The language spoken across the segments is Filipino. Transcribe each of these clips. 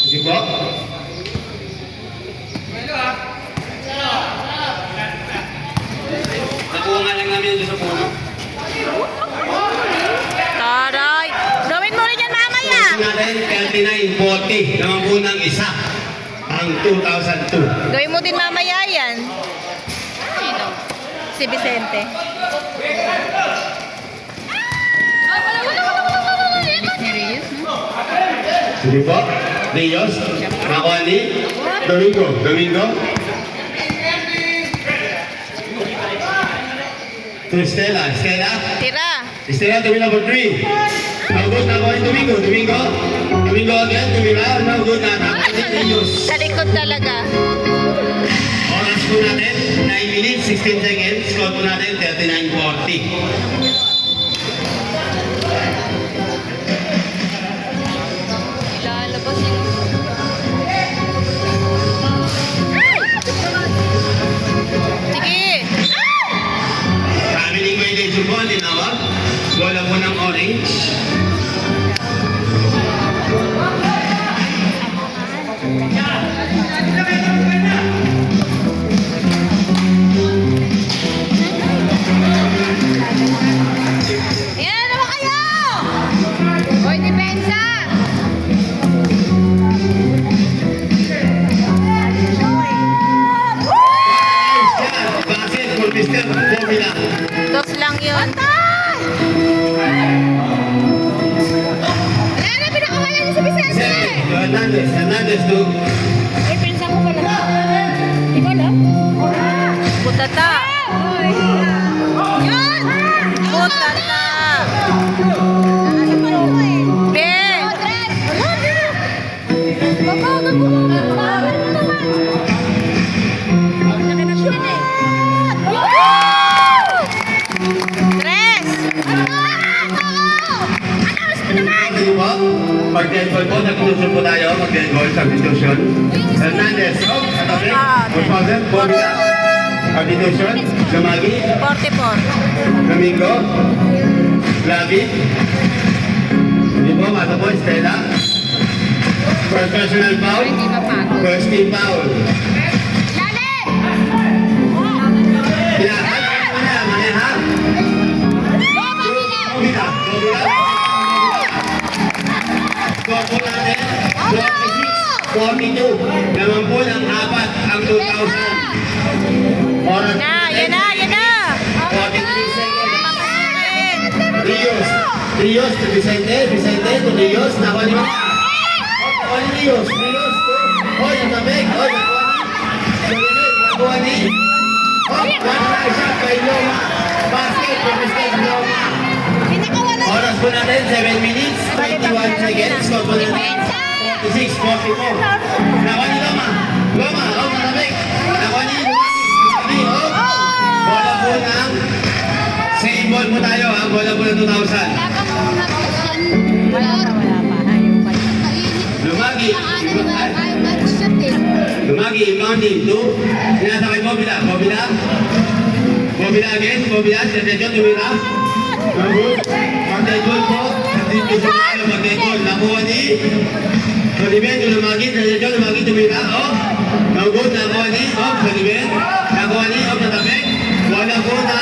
Sige po. Nakuha nga lang namin doon sa puno. Taray. Gawin mo rin yan mamaya. Natin 39.40 naman po ng isa ang 2002. Gawin mo din mamaya yan. Si Vicente. Sige po. Rios. Nakuha ni Domingo. To Stella. Tira. To be number 3. Now good na ko Domingo again, tumira. Now good na Rios. Sa likod talaga. Oras po natin, 9 minutes, 16 seconds. Score po natin, 39.40. Ilalabas yung... Sige! Family violation po, tinawag. Bola po ng orange. Ayan, naman kayo! Hoy, depensa! Bakit? For Mr. Formula. Dos lang yun. Wala na, pinakawala niyo si Vicente! Hernandez to Ay, pinsa ko pala. Ikaw lang? Putata! Yan! Putata! Be! Babagan mo Tres! Mag-dead goal po, nag-tutusyon po tayo. Mag-dead goal, substitution. Hernandez, katabi. Good Formula. Substitution. Gamagi. 44. Domingo. Lavi. Hindi po, mata po, Stella. First personal foul. First team foul. Pinakal. Maneha. Formula. Score po natin, 46-42. Naman po ng apat ang 2,000. Oras Yan na! 43 seconds. Rios to Vicente to Rios. Nakuha ni Rios. Hoy, ang tabig. Hoy, nakuha ni. One nice shot kay Loma. Basket for Mr. Loma. Oras po natin, 7 minutes, 21 seconds. Score po natin, 46-44. Nakuha ni Loma, malamig. Nakuha ni bola po ng same ball po tayo, ha? Bola po ng 2,000. Wala pa. Lumagi, impounding, 2. Sinasakay Bobila again, Sergio Tumira. Mag-dead goal po. Mag-dead goal. Nakuha ni Soliven. Lumagi. Tumira. No good. Nakuha ni Soliven. Nakuha ni Natabek. Wala po na.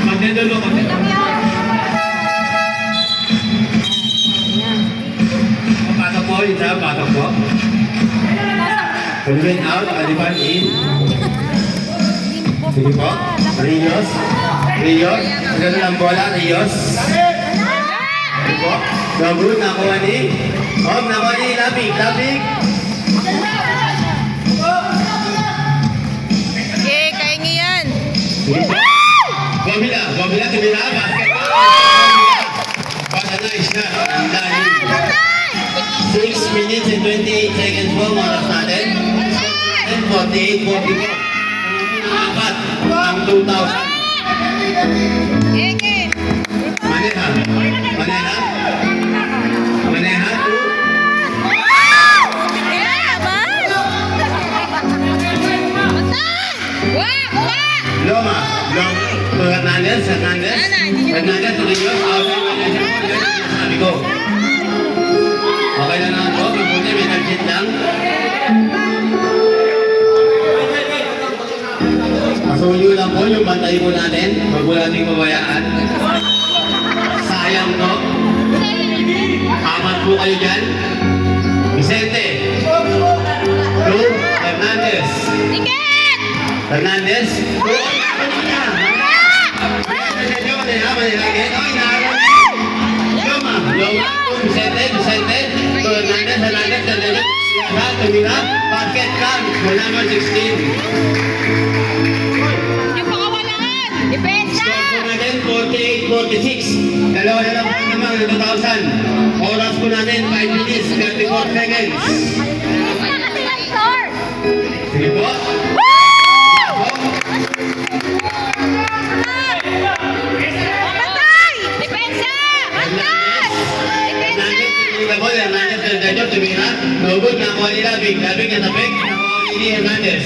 Mag-dead goal po. Pasok po. Pasok po. Soliven out. Alipan in. Sige po. Rios. Maganda lang bola. Rios. Sige po. Gabrood. Nakuha ni. Nakuha ni Labig. Okay, kaya niyo yan. Sige po. Bobila. Tumira. Basket. Nice na. Ang dali. 6 minutes and 28 seconds po. Oras natin. 48-44. Apat ang 2,000. Maneha to Loma to Hernandez to Rios. Sabi ko okay na naman po. lang. Pasuyo lang po yung bantay po natin. Huwag mo natin pabayaan. Sayang no? Amat po kayo dyan. Vicente. Two. Hernandez. Tiket! Hernandez. Two. Vicente. Hernandez. Tumira. Basket count. Number 16. Yung pakawalan! Depensa! Score po natin, 48-46. Dalawa na lang po naman, 2,000. Oras po natin, 5 minutes, 34 seconds. Sige po. Patay! Depensa! Patay! Hernandez, tumira po, Hernandez, Hernandez, tumira. No good, nakuha ni Labig. Labig na tapik, nakuha ni Hernandez.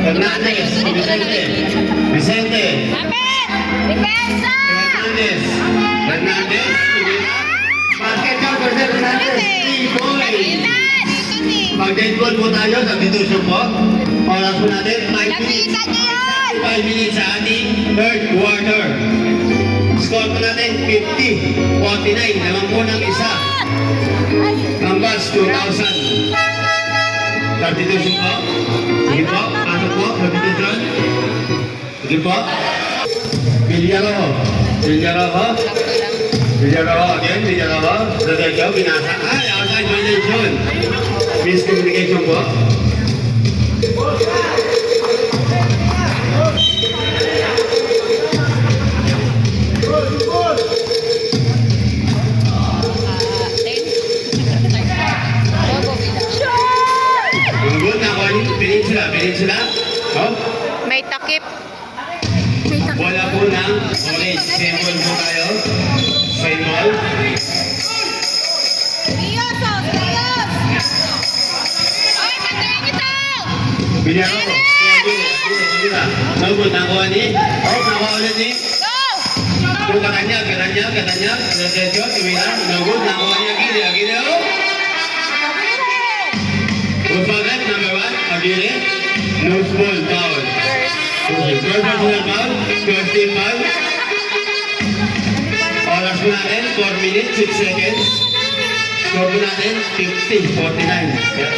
Hernandez, Vicente. Vicente. Lapit! Depensa! Hernandez. Hernandez, tumira. Basket count for Hernandez. 3 points. Mag-dead goal po tayo, substitution po. Oras po natin, 5 minutes. Nakita niyo yun! 5 minutes sa ating third quarter. Score po natin, 50-49. Naman po ng isa. Kambas, 2,000. Substitution po. Sige po, pasok po, substitution. Sige po. Villarrojo. Villarrojo. Villarrojo again, Villarrojo. Rodrigo, binasa. Ay, outside violation. Miscommunication po. Good, nakuha niyo. Peninsula. Oh, May takip. bola po ng orange. Symbol po tayo. Symbol. Diyos! Diyos! Ay, patayin ito! Villarrojo. No good, nakuha ni. Oh, nakuha ulit ni. Go! Kung katanya. Rodrigo, tumira. No good, nakuha ni Aguirre. Oh. Good foul, number 1. Aguirre. No small foul. First personal foul. First team foul. Oras po natin, 4 minutes, 6 seconds. Score po natin, 50-49. Yeah.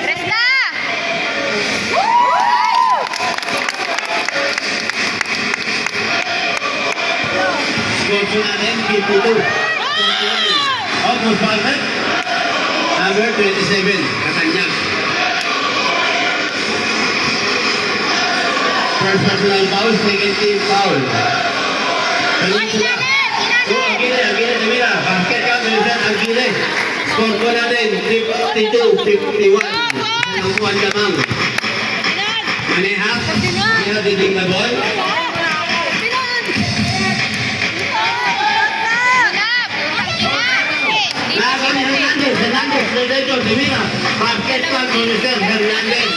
Resta! Score po natin, 52. Oh, good foul, number 27. Katanya. First personal foul, second team foul. Peninsula. Oh, Aguirre, tumira. Basket ka, Vincent Aguirre. Score po natin, 52-51. Nangkuhan lamang. Maneha. Maneha, didig na ball. Nasa ni Hernandez, Rodrigo, tumira. Basket ka, Vincent Hernandez.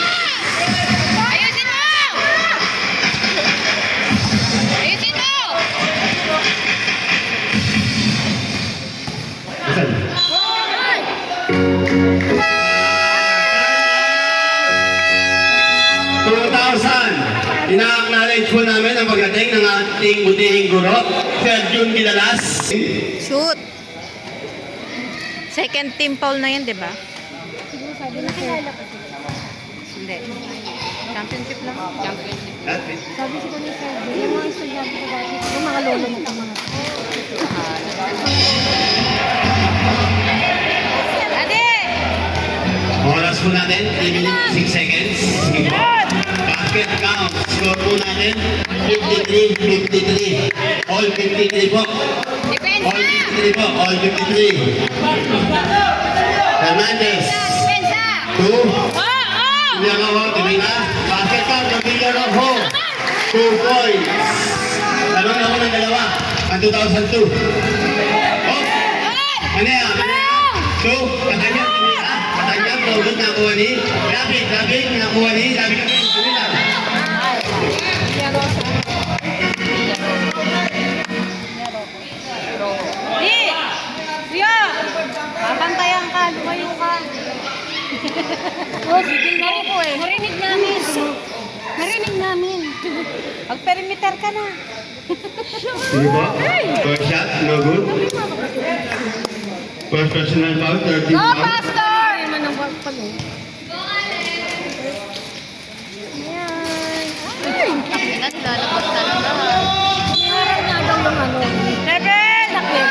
Ayusin mo! Ayusin mo! Asan? 2,000. Ina-acknowledge po namin ang pagdating ng ating butihing guro, Sir Jun Gilalas. Shoot! Second team foul na yan, di ba? Hindi. Championship lang. Championship. Sabi ko ni Sir, yung mga estudyante ko dati, yung mga lolo nito mga. Ate! Oras po natin, 3 minutes, 6 seconds. Sige po. Basket count. Score po natin, 53-53. All 53 po. Depensa! All 53 po. All 53. Hernandez. Depensa! 2. Oh! Villarrojo, tumira. Basket count ng Villarrojo. 2 points. Talong ako ng dalawa. Ang 2002. Oh! Ano yan? So, katanya, tumira. Katanya, product nakuha ni. Labig, nakuha ni. Labig kami, tumira. Diyos. Narinig namin. Narinig namin. Mag-perimeter ka na. Sige po. First shot, no good. First personal foul, 13 Go, foul. Pastor! Ay, man ang wag pa no. Ayan. Ay! Ingat, lalabas talaga. Meron nga daw yung ano. Seven! Sakit.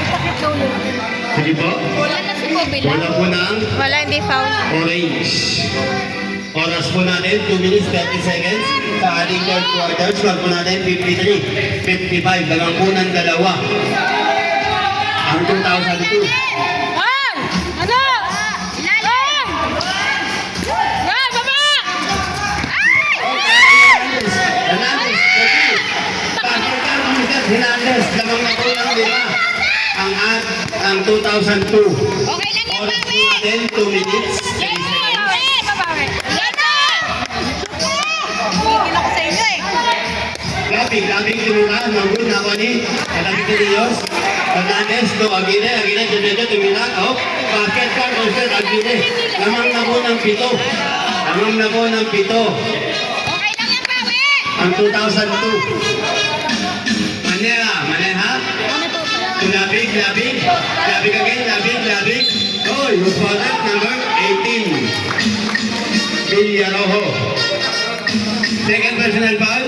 Sakit daw yun. Sige po. Wala na si Bobby lang. Wala po ng Wala, hindi foul. orange. Oras po natin, 2 minutes, 30 seconds. Sa ating third quarter, score po natin, 53, 55. Dalawang po ng dalawa. Ang 2002. One! Ano? Ilalim! Go, baba! Hernandez, 40. Bakit ka Mr. Hernandez, lamang na po ng 5. Ang 2002. Okay lang yan, Oras po Bawi! natin, 2 minutes, 30 Yes, seconds. Bawi! Babawi! Yan na! Tingin ako sa inyo eh. Labing tumira, nanggun na ako ni Kalabing de Dios. Hernandez, to Aguirre, Aguirre, Dededo, tumira. Oh, basket ka, Concer, Aguirre. Lamang na po ng 7. Lamang na po ng 7. Okay lang yan, Bawi! Ang 2002. Maneha. Ano to? Labig again. Oh, yung product number 18. Villarojo. Second personal foul.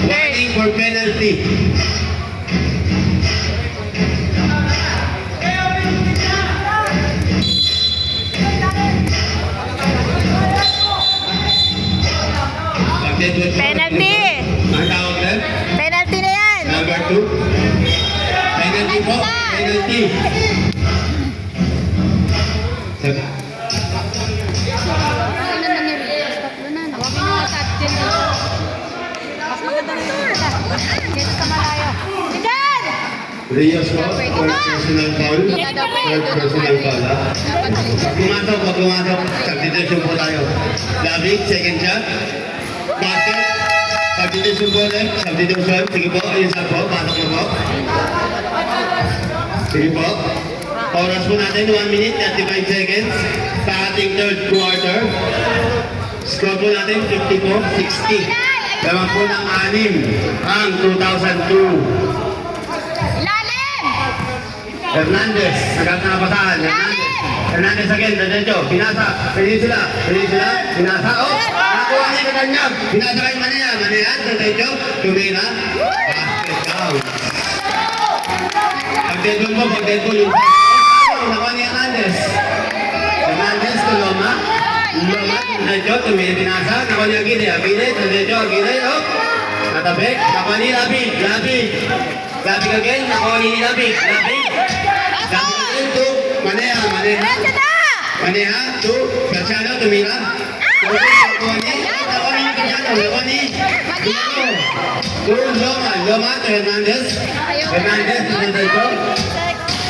Warning for penalty. Penalty! Ang tawag lang? Penalty na yan! Number 2. Penalty po. Penalty. Sabi. Ano na nangyari? Tatlo na. Tawagin mo sa atin. Mas maganda na yun. Dito sa malayo. Diyan! Rios po. First personal foul. Third personal foul. Pag pumasok. Substitution po tayo. Labig, second shot. Basket. Substitution po ulit. Substitution. Sige po. Ayun sa po. Pasok na po. Sige po. Oras po natin, 1 minute, 35 seconds. Sa ating third quarter. Score po natin, 54-60. Lamang po ng 6 ang 2002. Ilalim! Hernandez, agad na napasahan. Hernandez again, Dedecho. Pinasa. Peninsula. Pinasa. Oh! Nakuha niya ka kanya. Pinasa kay Manea. Dedecho. Tumira. Basket down. Pag-deadball mo, yung nakuha ni Hernandez. Hernandez to Loma. Dedecho. Tumira. Pinasa. Nakuha ni Aguirre. Dedecho. Oh! Natabek. Nakuha ni Labig again. Nakuha ni Labig again to Manea. Diretso na! Maneha to Garciano, tumira. Nakuha ni Loma to Hernandez to Dedecho.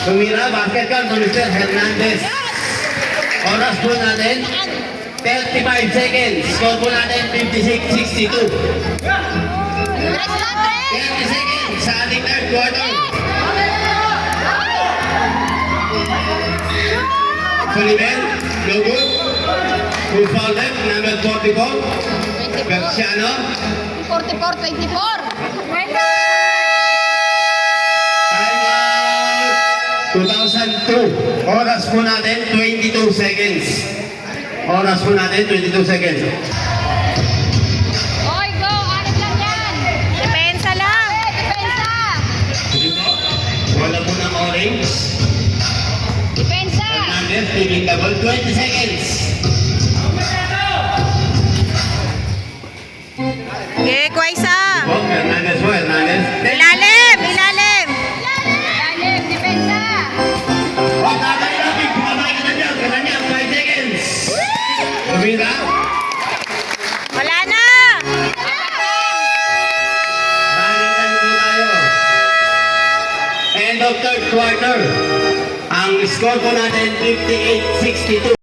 Tumira, basket ka to Mr. Hernandez. Oras po natin, 35 seconds. Score po natin, 56-62. Diretso na, Tre! 30 seconds sa ating third quarter. Soliven, no good. Who fouled them? Number 44. Garciano. 44-24. Time out. 2002. Oras po natin, 22 seconds. Oras po natin, 22 seconds. Oy, go! Anit lang yan! Depensa lang! Depensa! Sige po. Wala po ng orange. Depensa! Hernandez, taking double, 20 seconds. Okay, Kwaisa! Po, Hernandez po, Hernandez. Ilalim! Ilalim! Ilalim! Depensa! Oh, tatay Lapig, bumabay ka na dyan. Kananya, 5 seconds. Tumira. Wala na! Running time po tayo. End of third quarter. Ang score po natin, 58-62.